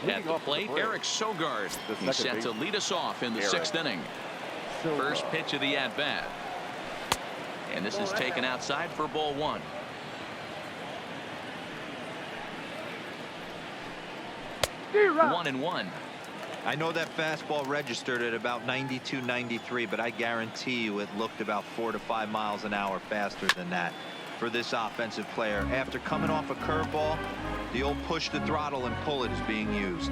At the plate, Eric Sogard. He's set to lead us off in the sixth inning. First pitch of the at-bat. And this is taken outside for ball one. One and one. I know that fastball registered at about 92, 93, but I guarantee you it looked about 4 to 5 miles an hour faster than that for this offensive player. After coming off a curveball, the old push the throttle and pull it is being used.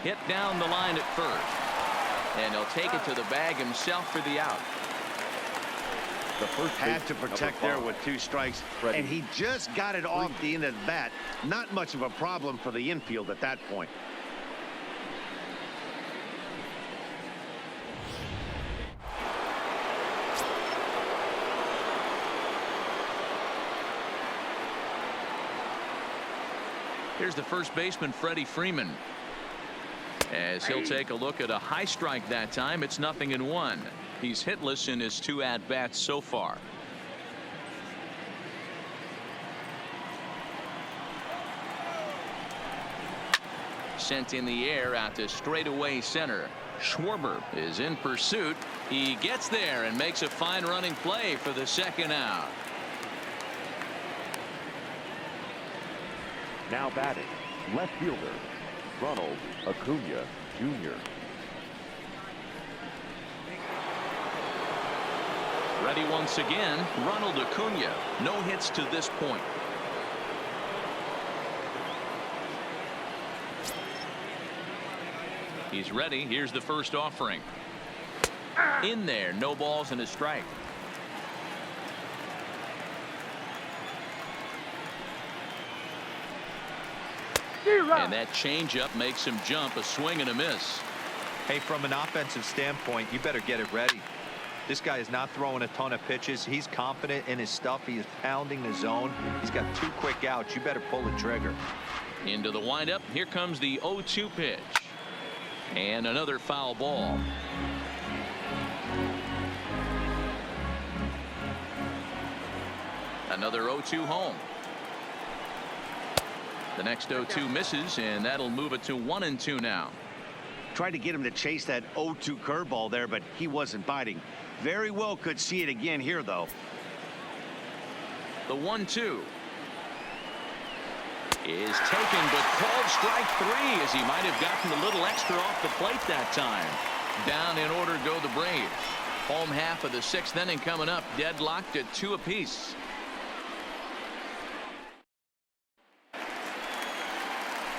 Hit down the line at first. And he'll take it to the bag himself for the out. The first had to protect there with 2 strikes, and he just got it off the end of the bat. Not much of a problem for the infield at that point. Here's the first baseman, Freddie Freeman. As he'll take a look at a high strike that time. It's 0-1. He's hitless in his 2 at-bats so far. Sent in the air out to straightaway center. Schwarber is in pursuit. He gets there and makes a fine running play for the second out. Now batting, left fielder, Ronald Acuna Jr. Ready once again, Ronald Acuna. No hits to this point. He's ready. Here's the first offering. In there, no balls and a strike. And that changeup makes him jump. A swing and a miss. Hey, from an offensive standpoint, you better get it ready. This guy is not throwing a ton of pitches. He's confident in his stuff. He is pounding the zone. He's got 2 quick outs. You better pull the trigger. Into the windup. Here comes the 0-2 pitch. And another foul ball. Another 0-2 home. The next 0-2 misses, and that'll move it to 1-2 now. Tried to get him to chase that 0-2 curveball there, but he wasn't biting. Very well could see it again here, though. The 1-2 is taken, but called strike 3, as he might have gotten a little extra off the plate that time. Down in order go the Braves. Home half of the 6th inning coming up, deadlocked at 2 apiece.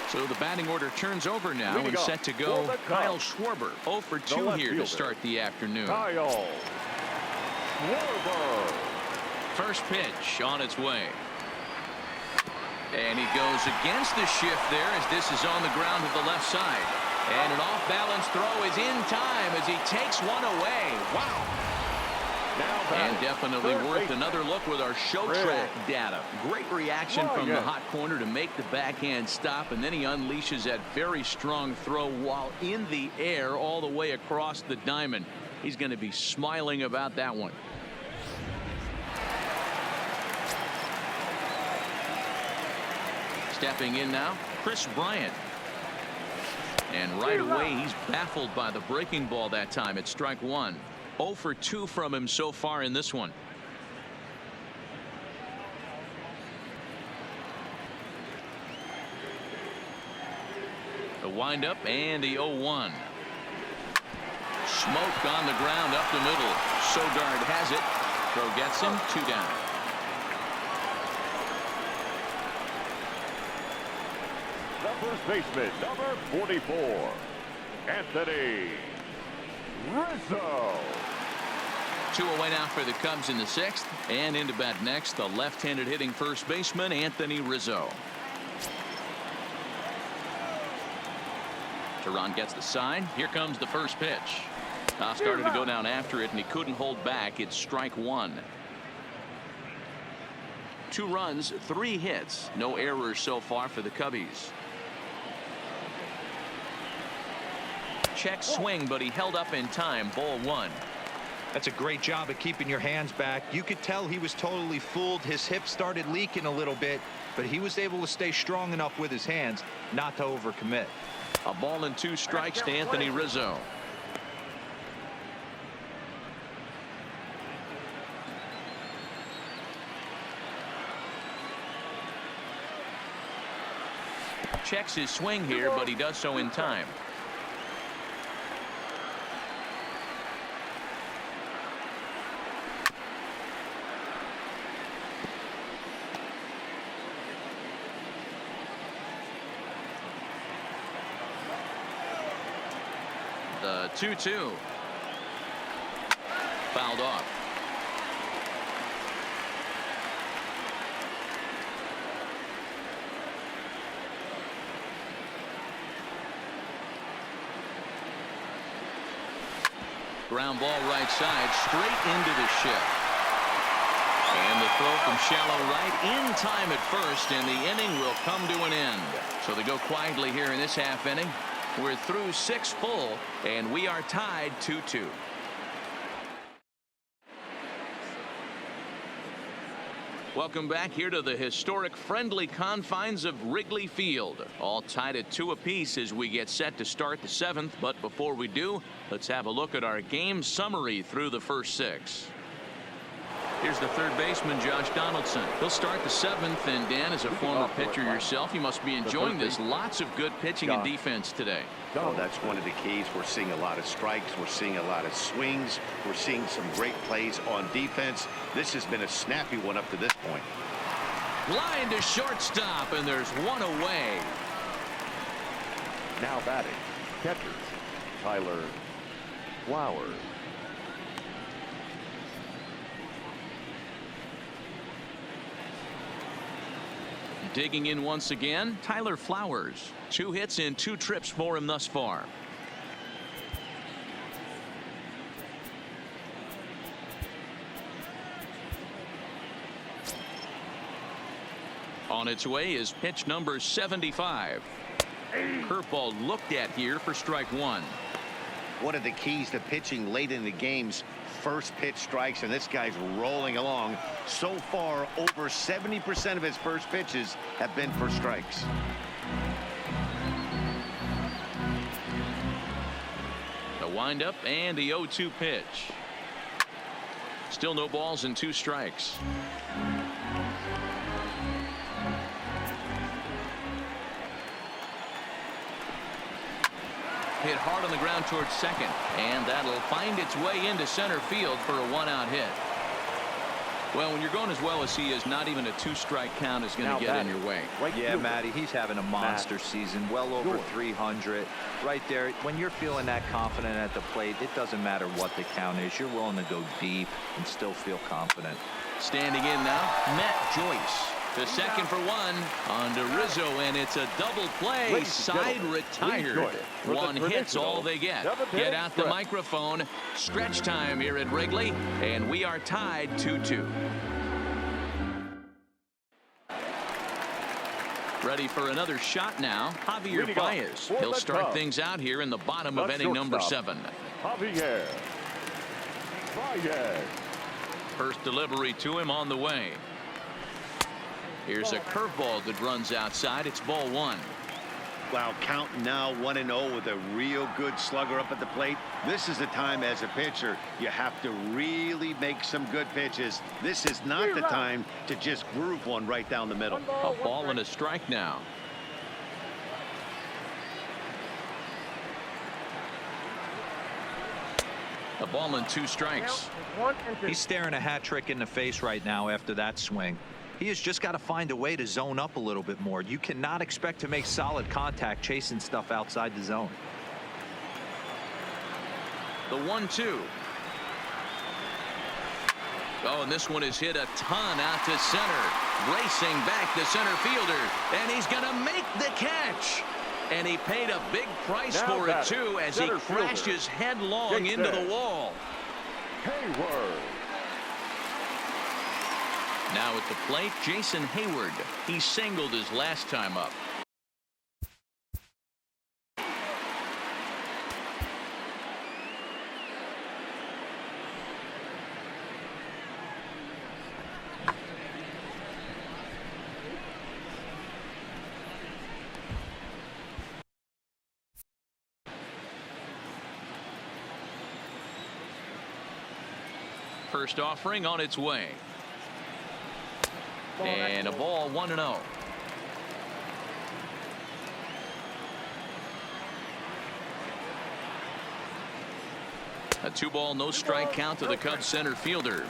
So the batting order turns over now and set to go. Kyle Schwarber 0 for 2 here to start the afternoon. Kyle Schwarber. First pitch on its way. And he goes against the shift there as this is on the ground to the left side. And an off-balance throw is in time as he takes one away. Wow. And definitely worth another look with our show track data. Great reaction from the hot corner to make the backhand stop, and then he unleashes that very strong throw while in the air all the way across the diamond. He's going to be smiling about that one. Stepping in now, Chris Bryant. And right away he's baffled by the breaking ball that time. It's strike 1. 0 for 2 from him so far in this one. The windup and the 0-1. Smoke on the ground up the middle. Sogard has it. Throw gets him. 2 down. The first baseman, number 44, Anthony Rizzo. 2 away now for the Cubs in the 6th, and into bat next, the left-handed hitting first baseman, Anthony Rizzo. Teheran gets the sign. Here comes the first pitch. Started to go down after it, and he couldn't hold back. It's strike 1. 2 runs, 3 hits, no errors so far for the Cubbies. Check swing, but he held up in time. Ball 1. That's a great job of keeping your hands back. You could tell he was totally fooled. His hip started leaking a little bit, but he was able to stay strong enough with his hands not to overcommit. A ball and 2 strikes to Anthony Rizzo. Checks his swing here, but he does so in time. The 2-2. Fouled off. Ground ball right side, straight into the shift. And the throw from shallow right in time at first, and the inning will come to an end. So they go quietly here in this half inning. We're through 6 full, and we are tied 2-2. Welcome back here to the historic friendly confines of Wrigley Field. All tied at 2 apiece as we get set to start the 7th. But before we do, let's have a look at our game summary through the first 6. Here's the third baseman, Josh Donaldson. He'll start the 7th, and Dan, as a former pitcher yourself, you must be enjoying this. Lots of good pitching and defense today. Oh, that's one of the keys. We're seeing a lot of strikes. We're seeing a lot of swings. We're seeing some great plays on defense. This has been a snappy one up to this point. Line to shortstop, and there's one away. Now batting, catcher, Tyler Flowers. Digging in once again, Tyler Flowers. 2 hits and 2 trips for him thus far. On its way is pitch number 75. Curveball looked at here for strike 1. One of the keys to pitching late in the game's first pitch strikes, and this guy's rolling along. So far, over 70% of his first pitches have been for strikes. The windup and the 0-2 pitch. Still no balls and 2 strikes. Hit hard on the ground towards second, and that'll find its way into center field for a 1-out hit. Well, when you're going as well as he is, not even a 2-strike count is going to get in your way. Yeah, Matty, he's having a monster season, well over 300. Right there, when you're feeling that confident at the plate, it doesn't matter what the count is. You're willing to go deep and still feel confident. Standing in now, Matt Joyce. The second for 1 on to Rizzo, and it's a double play. Side retired. 1 hit's all they get. Get out the microphone. Stretch time here at Wrigley, and we are tied 2-2. Ready for another shot now, Javier Baez. He'll start things out here in the bottom of inning number 7. Javier Baez. First delivery to him on the way. Here's a curveball that runs outside. It's ball 1. Wow, count now 1-0 with a real good slugger up at the plate. This is the time as a pitcher you have to really make some good pitches. This is not the time to just groove one right down the middle. A ball and a strike now. A ball and 2 strikes. He's staring a hat trick in the face right now after that swing. He has just got to find a way to zone up a little bit more. You cannot expect to make solid contact chasing stuff outside the zone. The 1-2. Oh, and this one is hit a ton out to center. Racing back the center fielder, and he's going to make the catch. And he paid a big price for it, too, as he crashes headlong into the wall. Hayward. Now at the plate, Jason Hayward. He singled his last time up. First offering on its way. And a ball 1-0. A 2-ball, no strike count to the Cubs center fielder.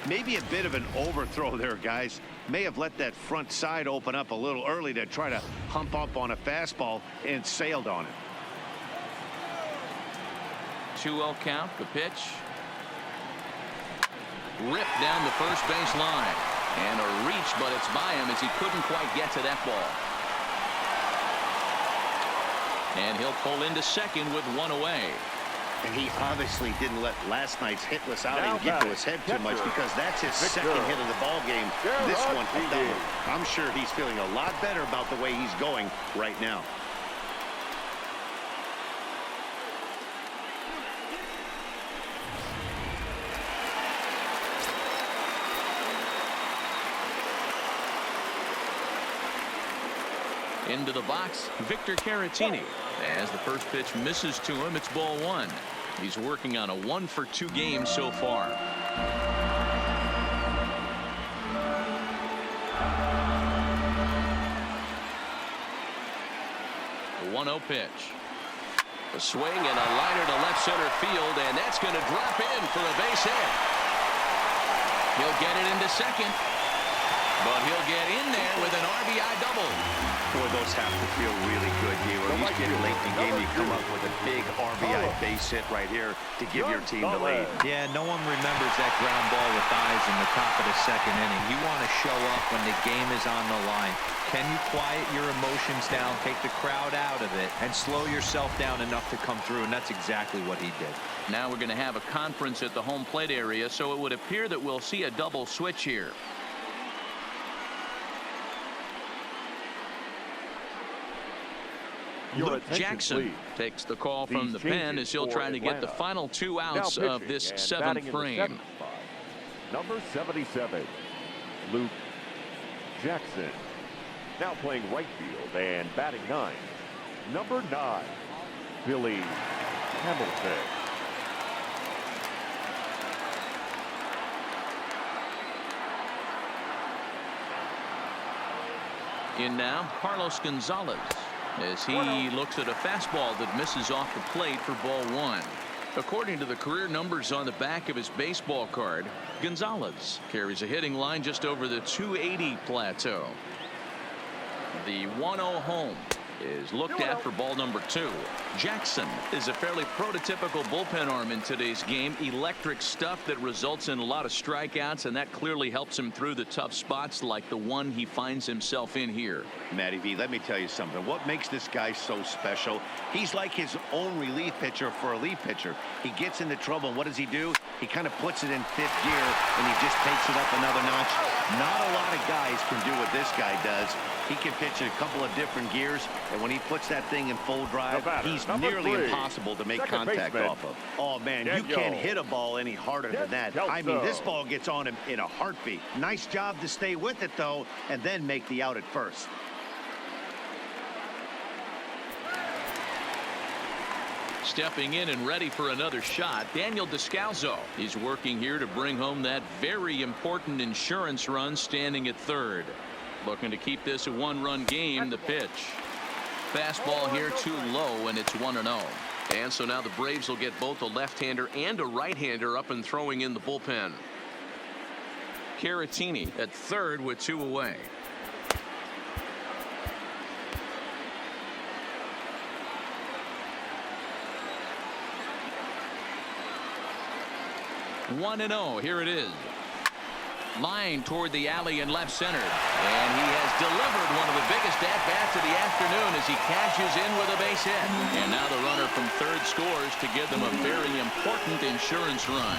Maybe a bit of an overthrow there, guys. May have let that front side open up a little early to try to hump up on a fastball and sailed on it. 2-0 count, the pitch. Ripped down the first base line. And a reach, but it's by him as he couldn't quite get to that ball. And he'll pull into second with one away. And he obviously didn't let last night's hitless outing get to his head too much, because that's his second hit of the ball game. This one, I'm sure he's feeling a lot better about the way he's going right now. Into the box, Victor Caratini. As the first pitch misses to him, it's ball 1. He's working on a 1-for-2 game so far. The 1-0 pitch. A swing and a liner to left center field, and that's going to drop in for a base hit. He'll get it into second, but he'll get in there with an RBI double. Boy, those have to feel really good here. At least getting late in the game, you come up with a big RBI base hit right here to give your team the lead. Yeah, no one remembers that ground ball with eyes in the top of the second inning. You want to show up when the game is on the line. Can you quiet your emotions down, take the crowd out of it, and slow yourself down enough to come through? And that's exactly what he did. Now we're going to have a conference at the home plate area, so it would appear that we'll see a double switch here. Luke Jackson takes the call from the pen as he'll try to get the final 2 outs of this 7th frame. Number 77, Luke Jackson. Now playing right field and batting 9, number 9, Billy Hamilton. In now, Carlos Gonzalez, as he looks at a fastball that misses off the plate for ball 1. According to the career numbers on the back of his baseball card, Gonzalez carries a hitting line just over the 280 plateau. The 1-0 home is looked at for ball number 2. Jackson is a fairly prototypical bullpen arm in today's game. Electric stuff that results in a lot of strikeouts, and that clearly helps him through the tough spots like the one he finds himself in here. Matty V, let me tell you something. What makes this guy so special? He's like his own relief pitcher for a relief pitcher. He gets into trouble, and what does he do? He kind of puts it in 5th gear, and he just takes it up another notch. Not a lot of guys can do what this guy does. He can pitch in a couple of different gears, and when he puts that thing in full drive, he's nearly impossible to make contact off of. Oh, man, you can't hit a ball any harder than that. I mean, this ball gets on him in a heartbeat. Nice job to stay with it, though, and then make the out at first. Stepping in and ready for another shot, Daniel Descalzo. He's working here to bring home that very important insurance run, standing at 3rd. Looking to keep this a 1-run game. The pitch. Fastball here too low, and it's 1-0. And so now the Braves will get both a left-hander and a right-hander up and throwing in the bullpen. Caratini at 3rd with 2 away. One and 0. Here it is. Line toward the alley in left center, and he has delivered one of the biggest at-bats of the afternoon as he cashes in with a base hit. And now the runner from 3rd scores to give them a very important insurance run.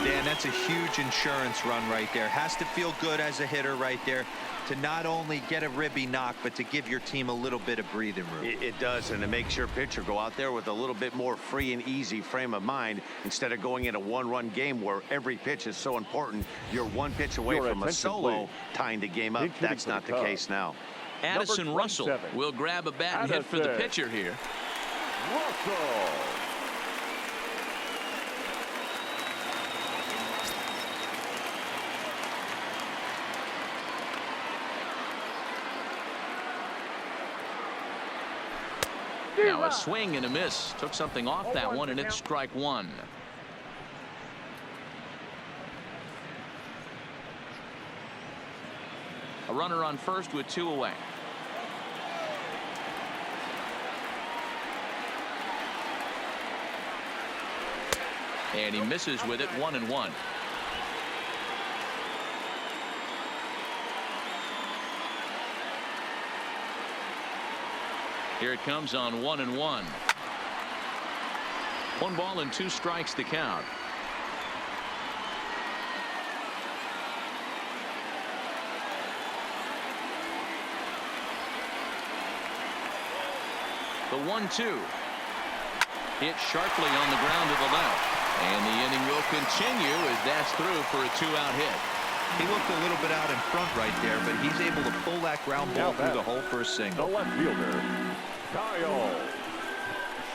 Dan, that's a huge insurance run right there. Has to feel good as a hitter right there to not only get a ribby knock, but to give your team a little bit of breathing room. It does, and it makes your pitcher go out there with a little bit more free and easy frame of mind instead of going in a 1-run game where every pitch is so important. You're one pitch away from a solo tying the game up. That's not the case now. Addison Russell will grab a bat and hit for the pitcher here. Russell. Now a swing and a miss. Took something off that one, and it's strike one. A runner on first with two away. And he misses with it, 1-1. Here it comes on 1-1. 1 ball and 2 strikes to count. The 1-2. Hit sharply on the ground to the left. And the inning will continue as that's through for a 2-out hit. He looked a little bit out in front right there, but he's able to pull that ground ball through the hole for a single. The left fielder, Kyle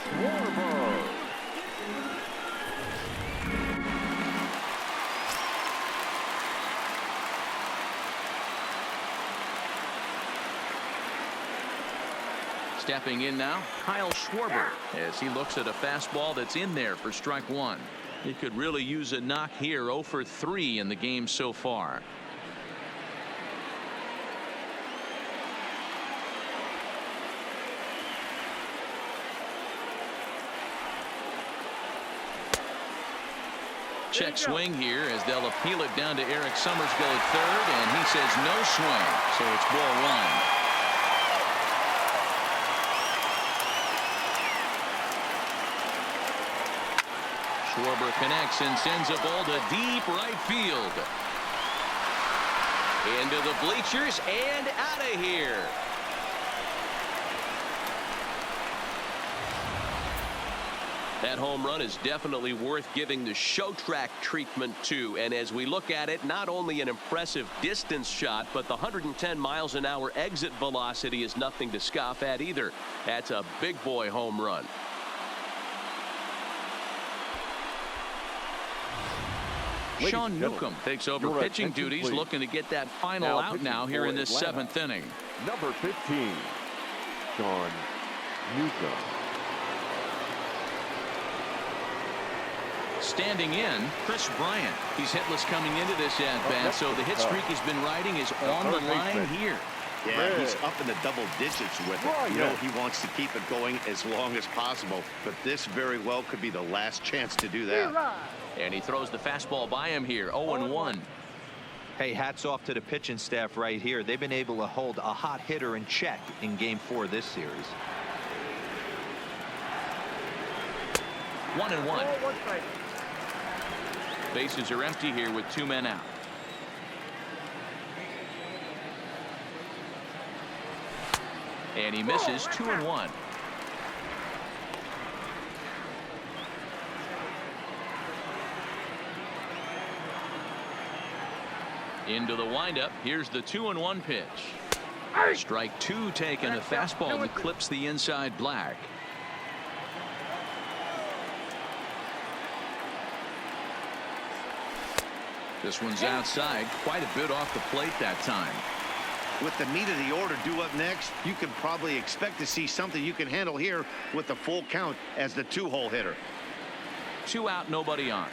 Schwarber. Stepping in now, Kyle Schwarber, as he looks at a fastball that's in there for strike one. He could really use a knock here. 0 for 3 in the game so far. Check swing here as they'll appeal it down to Eric Summersgill at third, and he says no swing, so it's ball one. Schwarber connects and sends a ball to deep right field. Into the bleachers and out of here. That home run is definitely worth giving the show track treatment to. And as we look at it, not only an impressive distance shot, but the 110 miles an hour exit velocity is nothing to scoff at either. That's a big boy home run. Sean Newcomb takes over pitching duties, please. Looking to get that final out now here in this Atlanta. 7th inning. Number 15, Sean Newcomb. Standing in, Chris Bryant. He's hitless coming into this at-bat, so the hit streak he's been riding is on the line here. Yeah, he's up in the double digits with it. You know, he wants to keep it going as long as possible, but this very well could be the last chance to do that. And he throws the fastball by him here, 0-1. Hey, hats off to the pitching staff right here. They've been able to hold a hot hitter in check in Game 4 of this series. 1-1. Bases are empty here with 2 men out. And he misses, 2-1. Into the windup. Here's the 2-1 pitch. Strike 2 taken. A fastball that clips the inside black. This one's outside, quite a bit off the plate that time. With the meat of the order due up next, you can probably expect to see something you can handle here with the full count as the 2-hole hitter. 2 out, nobody on.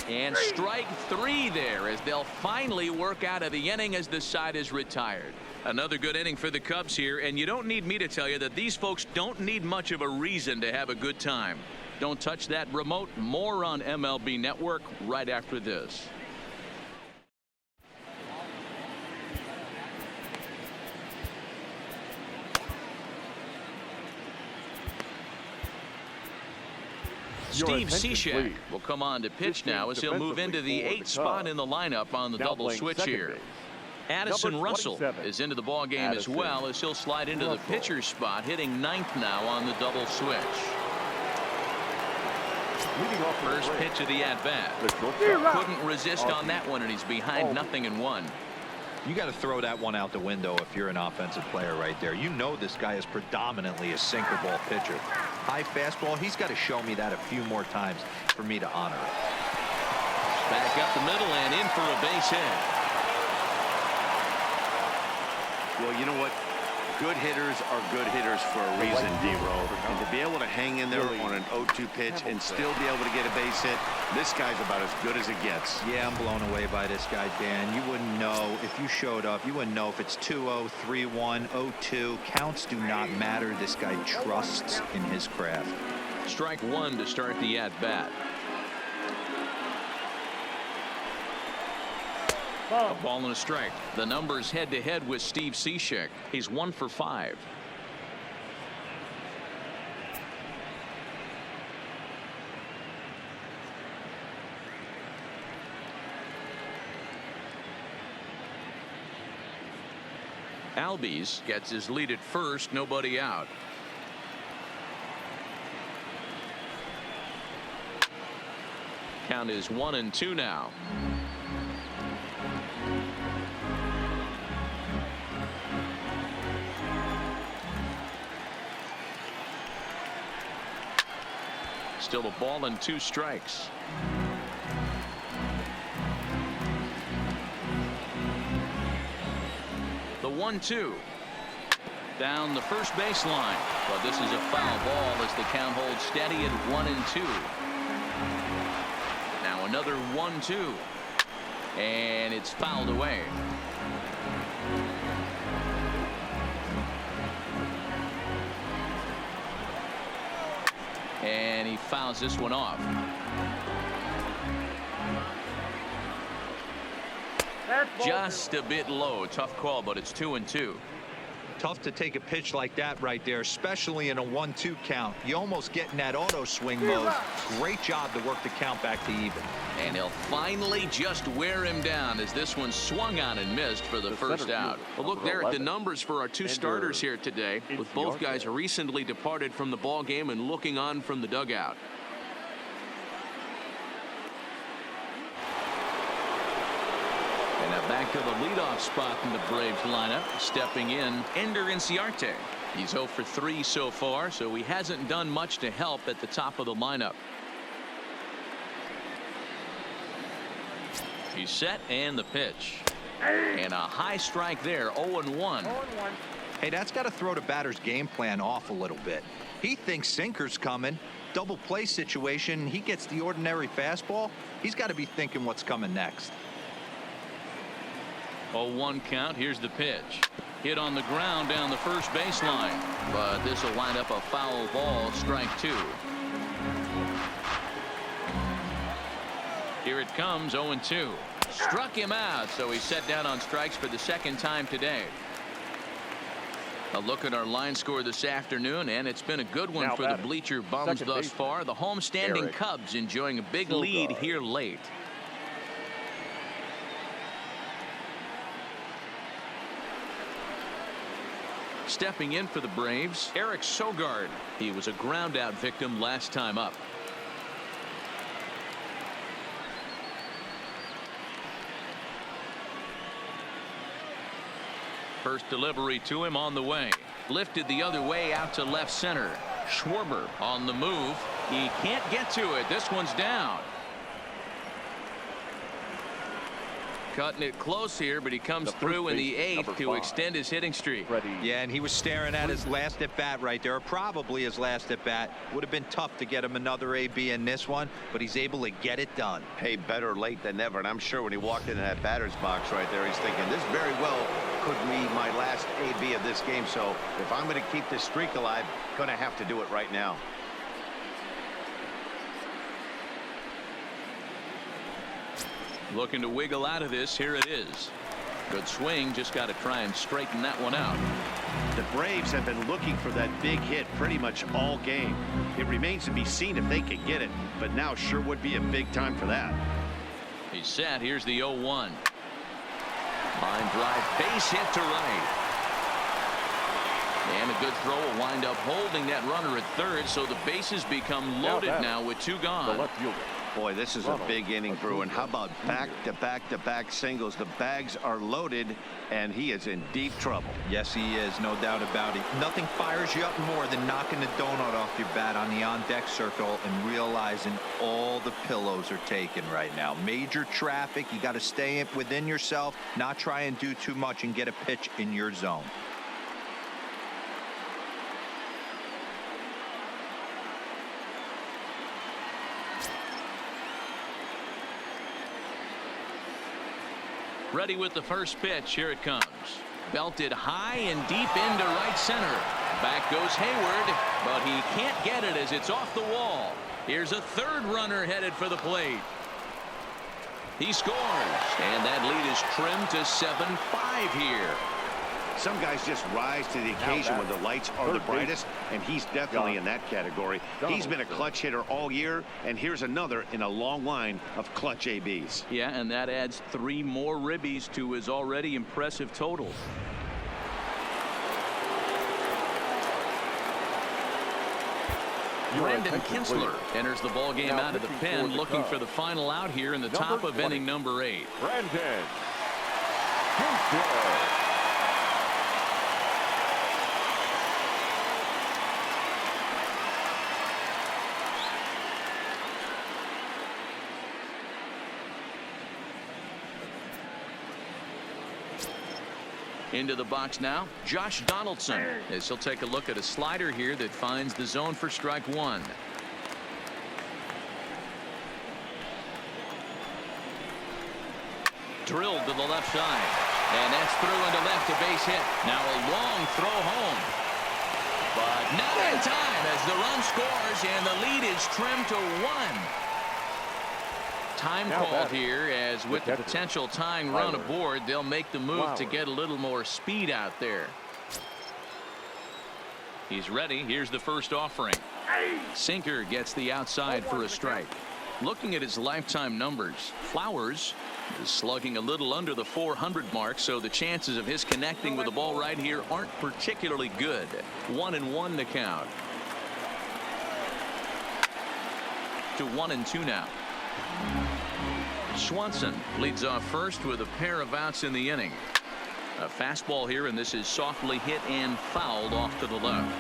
And strike 3 there as they'll finally work out of the inning as the side is retired. Another good inning for the Cubs here, and you don't need me to tell you that these folks don't need much of a reason to have a good time. Don't touch that remote. More on MLB Network right after this. Steve Cishek will come on to pitch now as he'll move into the 8th spot in the lineup on the double switch here. Addison Russell is into the ball game as well as he'll slide into the pitcher's spot, hitting 9th now on the double switch. First pitch of the at-bat. Couldn't resist on that one, and he's behind 0-1. You got to throw that one out the window if you're an offensive player right there. You know this guy is predominantly a sinker ball pitcher. High fastball, he's got to show me that a few more times for me to honor it. Back up the middle and in for a base hit. Well, you know what? Good hitters are good hitters for a reason, D-Roll. And to be able to hang in there on an 0-2 pitch and still be able to get a base hit, this guy's about as good as it gets. Yeah, I'm blown away by this guy, Dan. You wouldn't know if you showed up. You wouldn't know if it's 2-0, 3-1, 0-2. Counts do not matter. This guy trusts in his craft. Strike one to start the at-bat. A ball and a strike. The numbers head-to-head with Steve Cishek. He's 1 for 5. Albies gets his lead at first, nobody out. Count is 1-2 now. Still a ball and 2 strikes. The 1-2 down the first baseline, but this is a foul ball as the count holds steady at 1-2. Now another 1-2, and it's fouled away. And he fouls this one off. Just a bit low. Tough call, but it's 2-2. Tough to take a pitch like that right there, especially in a 1-2 count. You almost get in that auto swing mode. Great job to work the count back to even. And he'll finally just wear him down as this one swung on and missed for the first out. Well, look there at the numbers for our 2 starters here today, with both guys recently departed from the ball game and looking on from the dugout. And now back to the leadoff spot in the Braves lineup. Stepping in, Ender Inciarte. He's 0 for 3 so far, so he hasn't done much to help at the top of the lineup. He's set, and the pitch. And a high strike there, 0-1. Hey, that's got to throw the batter's game plan off a little bit. He thinks sinker's coming. Double play situation. He gets the ordinary fastball. He's got to be thinking what's coming next. 0-1 count. Here's the pitch. Hit on the ground down the first baseline. But this will wind up a foul ball, strike 2. Here it comes, 0-2. Struck him out, so he's set down on strikes for the second time today. A look at our line score this afternoon, and it's been a good one for the bleacher bums thus far. The home-standing Cubs enjoying a big lead here late. Stepping in for the Braves, Eric Sogard. He was a ground-out victim last time up. First delivery to him on the way. Lifted the other way out to left center. Schwarber on the move. He can't get to it. This one's down. Cutting it close here, but he comes through in the 8th to extend his hitting streak. Yeah, and he was staring at his last at bat right there, or probably his last at bat. Would have been tough to get him another AB in this one, but he's able to get it done. Hey, better late than never. And I'm sure when he walked into that batter's box right there, he's thinking this very well could be my last AB of this game. So if I'm going to keep this streak alive, going to have to do it right now. Looking to wiggle out of this. Here it is. Good swing. Just got to try and straighten that one out. The Braves have been looking for that big hit pretty much all game. It remains to be seen if they can get it, but now sure would be a big time for that. He's set. Here's the 0-1. Line drive, base hit to right. And a good throw will wind up holding that runner at third, so the bases become loaded now with 2 gone. The left fielder, Boy, this is a big inning, Bruin. How about back-to-back-to-back singles? The bags are loaded, and he is in deep trouble. Yes, he is. No doubt about it. Nothing fires you up more than knocking the donut off your bat on the on-deck circle and realizing all the pillows are taken right now. Major traffic. You got to stay within yourself, not try and do too much and get a pitch in your zone. Ready with the first pitch. Here it comes. Belted high and deep into right center. Back goes Hayward, but he can't get it as it's off the wall. Here's a third runner headed for the plate. He scores, and that lead is trimmed to 7-5 here. Some guys just rise to the occasion when the lights are the brightest, and he's definitely in that category. He's been a clutch hitter all year, and here's another in a long line of clutch ABs. Yeah, and that adds 3 more ribbies to his already impressive total. Brandon Kinsler enters the ball game out of the pen, looking for the final out here in the top of inning number 8. Brandon Kinsler. Into the box now, Josh Donaldson, as he'll take a look at a slider here that finds the zone for strike 1. Drilled to the left side, and that's through into left, a base hit. Now a long throw home, but not in time as the run scores, and the lead is trimmed to 1. Time called here, as with the potential tying run aboard, they'll make the move to get a little more speed out there. He's ready. Here's the first offering. Sinker gets the outside for a strike. Looking at his lifetime numbers, Flowers is slugging a little under the 400 mark, so the chances of his connecting with the ball right here aren't particularly good. 1-1 to count. To 1-2 now. Swanson leads off first with a pair of outs in the inning. A fastball here, and this is softly hit and fouled off to the left.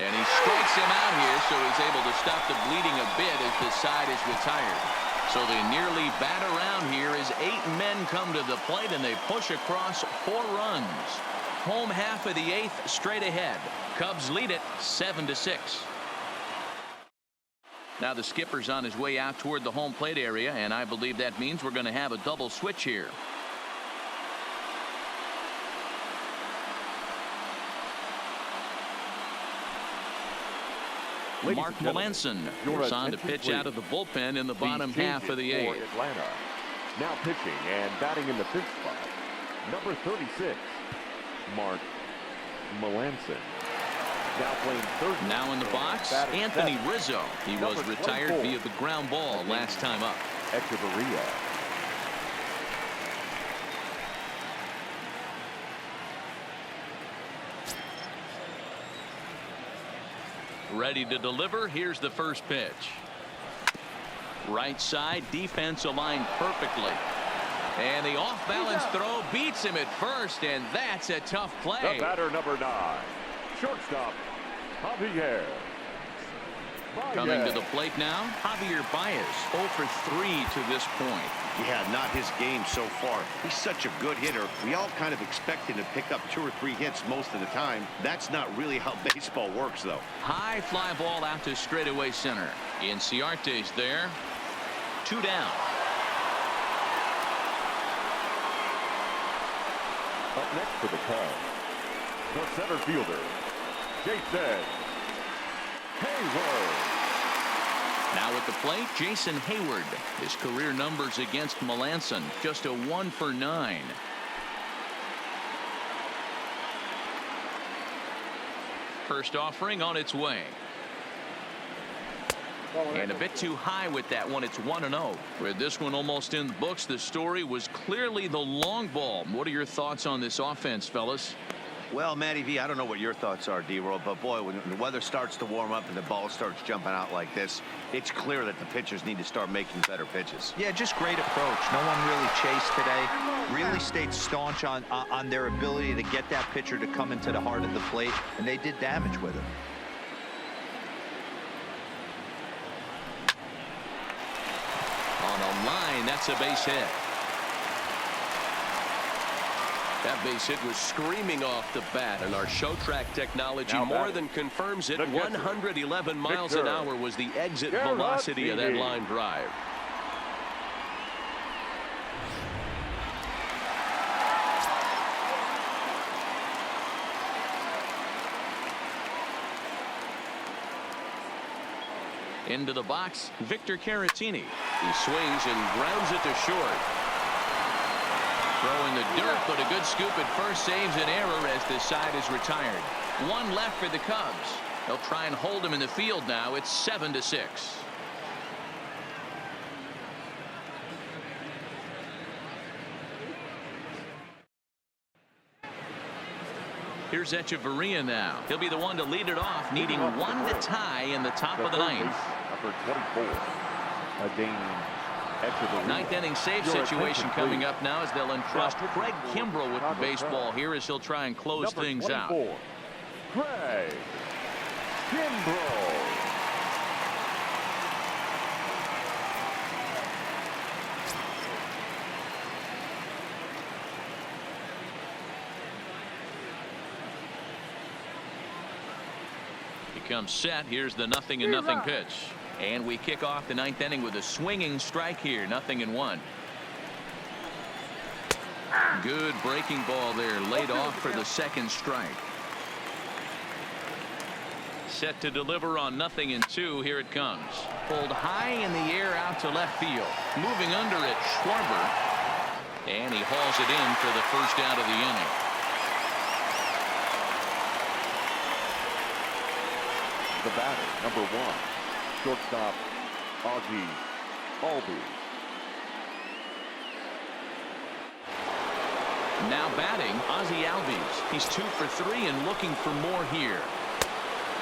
And he strikes him out here, so he's able to stop the bleeding a bit as the side is retired. So they nearly bat around here as 8 men come to the plate, and they push across 4 runs. Home half of the 8th straight ahead. Cubs lead it 7-6. Now the skipper's on his way out toward the home plate area, and I believe that means we're going to have a double switch here. Mark Melanson is on to pitch out of the bullpen in the bottom half of the 8th. Atlanta. Now pitching and batting in the 5th spot, number 36, Mark Melanson. Now playing third. Now in the box, Anthony Rizzo. He was retired via the ground ball last time up. Echeverria. Ready to deliver. Here's the first pitch. Right side, defense aligned perfectly. And the off-balance throw beats him at first, and that's a tough play. The batter, number 9, shortstop, Javier Baez. Coming to the plate now, Javier Baez, 0 for 3 to this point. Yeah, not his game so far. He's such a good hitter. We all kind of expect him to pick up 2 or 3 hits most of the time. That's not really how baseball works, though. High fly ball out to straightaway center. Inciarte's there. 2 down. Up next for the Cubs, the center fielder, Jason Hayward. Now at the plate, Jason Hayward. His career numbers against Melanson, just a 1 for 9. First offering on its way. And a bit too high with that one. It's 1-0. With this one almost in the books, the story was clearly the long ball. What are your thoughts on this offense, fellas? Well, Matty V, I don't know what your thoughts are, D-Roll, but boy, when the weather starts to warm up and the ball starts jumping out like this, it's clear that the pitchers need to start making better pitches. Yeah, just great approach. No one really chased today. Really stayed staunch on their ability to get that pitcher to come into the heart of the plate, and they did damage with it. On a line, that's a base hit. That base hit was screaming off the bat, and our show track technology more than confirms it. 111 miles an hour was the exit velocity of that line drive. Into the box, Victor Caratini. He swings and grounds it to short. Throwing the dirt, but a good scoop at first saves an error as this side is retired. One left for the Cubs. They'll try and hold him in the field now. It's 7-6. Here's Echeverria now. He'll be the one to lead it off, needing one to tie in the top of the ninth. Number 24, again. Ninth inning save situation coming up now as they'll entrust Craig Kimbrell with the baseball here as he'll try and close things out. Craig Kimbrell. He comes set. Here's the 0-0 pitch. And we kick off the ninth inning with a swinging strike here. 0-1. Good breaking ball there. Laid off for the second strike. Set to deliver on 0-2. Here it comes. Pulled high in the air out to left field. Moving under it, Schwarber. And he hauls it in for the first out of the inning. The batter, number 1. Shortstop, Ozzie Albies. Now batting, Ozzie Albies. He's 2 for 3 and looking for more here.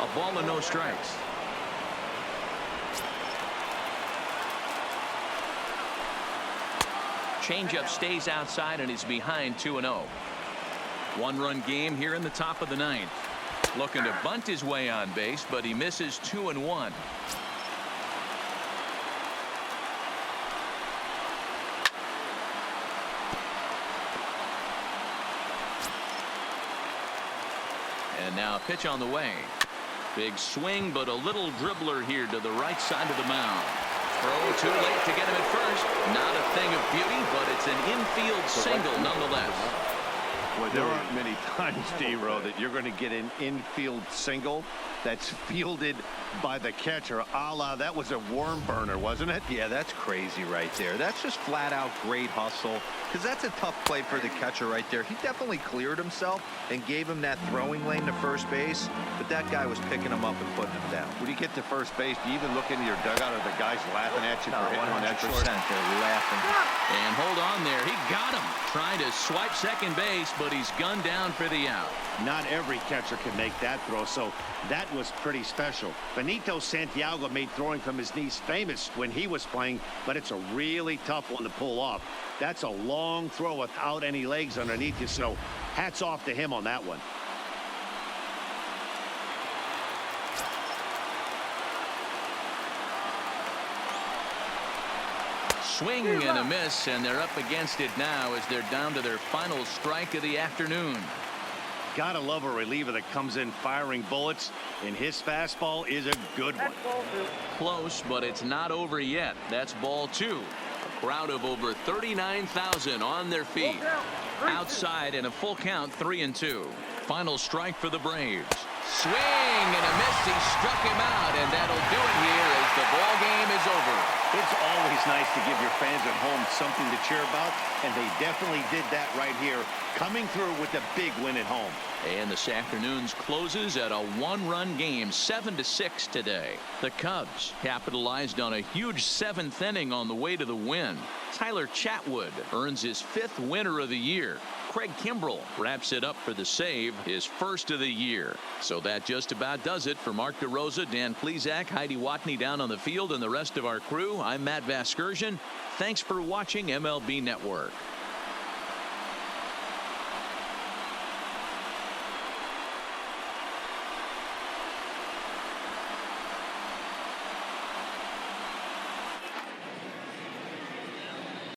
A ball and no strikes. Changeup stays outside and is behind 2-0. One-run game here in the top of the ninth. Looking to bunt his way on base, but he misses 2-1. And now a pitch on the way. Big swing, but a little dribbler here to the right side of the mound. Throw too late to get him at first. Not a thing of beauty, but it's an infield single nonetheless. Well, there aren't many times, D-Row, that you're going to get an infield single that's fielded by the catcher. A la, that was a worm burner, wasn't it? Yeah, that's crazy right there. That's just flat out great hustle, because that's a tough play for the catcher right there. He definitely cleared himself and gave him that throwing lane to first base, but that guy was picking him up and putting him down. When you get to first base, do you even look into your dugout? Are the guys laughing at you for hitting on that 100%. short? They're laughing. And hold on there. He got him. Trying to swipe second base, but he's gunned down for the out. Not every catcher can make that throw, so that was pretty special. Benito Santiago made throwing from his knees famous when he was playing, but it's a really tough one to pull off. That's a long throw without any legs underneath you, so hats off to him on that one. Swing and a miss, and they're up against it now as they're down to their final strike of the afternoon. Gotta love a reliever that comes in firing bullets, and his fastball is a good one. Close, but it's not over yet. That's ball 2. A crowd of over 39,000 on their feet. Outside in a full count, 3-2. Final strike for the Braves. Swing and a miss. He struck him out, and that'll do it here as the ball game is over. It's always nice to give your fans at home something to cheer about, and they definitely did that right here, coming through with a big win at home. And this afternoon's closes at a one-run game, 7-6 today. The Cubs capitalized on a huge 7th inning on the way to the win. Tyler Chatwood earns his 5th winner of the year. Craig Kimbrell wraps it up for the save, his first of the year. So that just about does it for Mark DeRosa, Dan Plesac, Heidi Watney down on the field, and the rest of our crew. I'm Matt Vasgersian. Thanks for watching MLB Network.